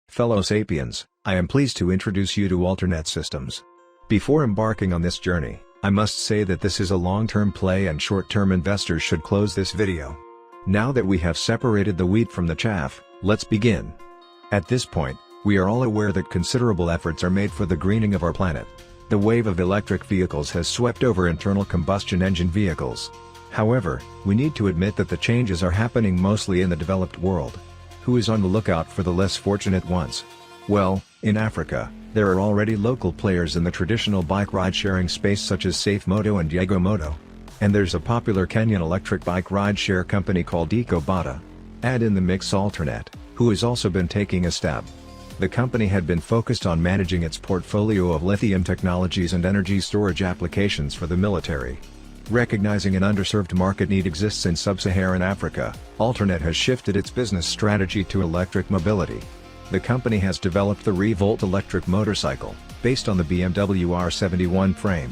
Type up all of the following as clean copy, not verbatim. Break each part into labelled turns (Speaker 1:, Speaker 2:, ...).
Speaker 1: Fellow Sapiens, I am pleased to introduce you to Alternet Systems. Before embarking on this journey, I must say that this is a long-term play and short-term investors should close this video. Now that we have separated the wheat from the chaff, let's begin. At this point, we are all aware that considerable efforts are made for the greening of our planet. The wave of electric vehicles has swept over internal combustion engine vehicles. However, we need to admit that the changes are happening mostly in the developed world. Who is on the lookout for the less fortunate ones? Well, in Africa, there are already local players in the traditional bike ride-sharing space such as SafeMoto and YegoMoto. And there's a popular Kenyan electric bike ride-share company called Ecobodaa. Add in the mix Alternet, who has also been taking a stab. The company had been focused on managing its portfolio of lithium technologies and energy storage applications for the military. Recognizing an underserved market need exists in Sub-Saharan Africa, Alternet has shifted its business strategy to electric mobility. The company has developed the ReVolt Electric Motorcycle, based on the BMW R71 frame.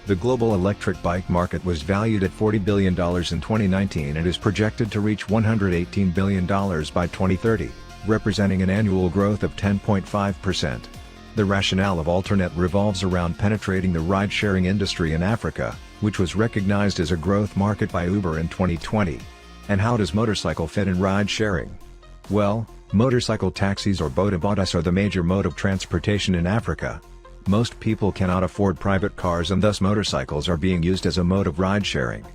Speaker 1: The global electric bike market was valued at $40 billion in 2019 and is projected to reach $118 billion by 2030, representing an annual growth of 10.5%. The rationale of Alternet revolves around penetrating the ride-sharing industry in Africa, which was recognized as a growth market by Uber in 2020. And how does motorcycle fit in ride-sharing? Well, motorcycle taxis or bodabodas are the major mode of transportation in Africa. Most people cannot afford private cars and thus motorcycles are being used as a mode of ride-sharing.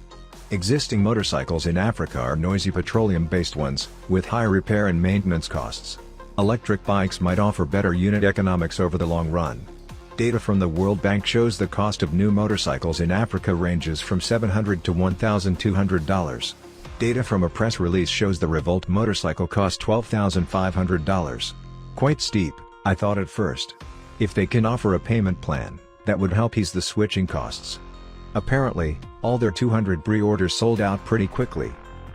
Speaker 1: Existing motorcycles in Africa are noisy petroleum-based ones, with high repair and maintenance costs. Electric bikes might offer better unit economics over the long run. Data from the World Bank shows the cost of new motorcycles in Africa ranges from $700 to $1,200. Data from a press release shows the Revolt motorcycle cost $12,500. Quite steep, I thought at first. If they can offer a payment plan, that would help ease the switching costs. Apparently, all their 200 pre-orders sold out pretty quickly.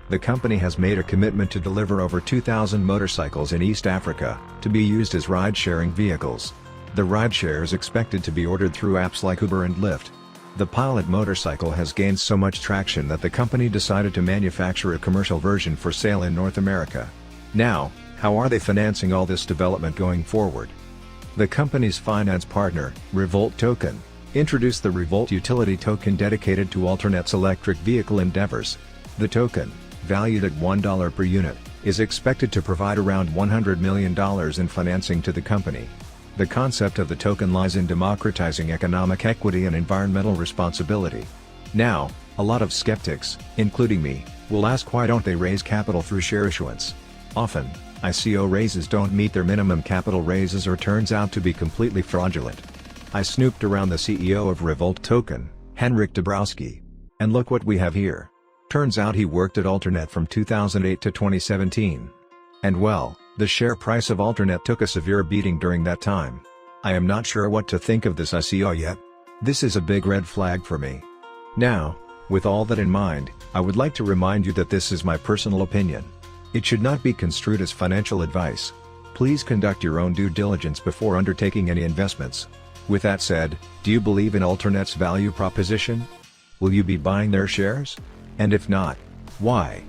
Speaker 1: The company has made a commitment to deliver over 2,000 motorcycles in East Africa, to be used as ride-sharing vehicles. The rideshare is expected to be ordered through apps like Uber and Lyft. The Pilot motorcycle has gained so much traction that the company decided to manufacture a commercial version for sale in North America. Now, how are they financing all this development going forward? The company's finance partner, Revolt Token, introduced the Revolt utility token dedicated to Alternet's electric vehicle endeavors. The token, valued at $1 per unit, is expected to provide around $100 million in financing to the company. The concept of the token lies in democratizing economic equity and environmental responsibility. Now, a lot of skeptics, including me, will ask why don't they raise capital through share issuance? Often, ICO raises don't meet their minimum capital raises or turns out to be completely fraudulent. I snooped around the CEO of Revolt Token, Henryk Dabrowski. And look what we have here. Turns out he worked at Alternet from 2008 to 2017. And well, the share price of Alternet took a severe beating during that time. I am not sure what to think of this ICO yet. This is a big red flag for me. Now, with all that in mind, I would like to remind you that this is my personal opinion. It should not be construed as financial advice. Please conduct your own due diligence before undertaking any investments. With that said, do you believe in Alternet's value proposition? Will you be buying their shares? And if not, why?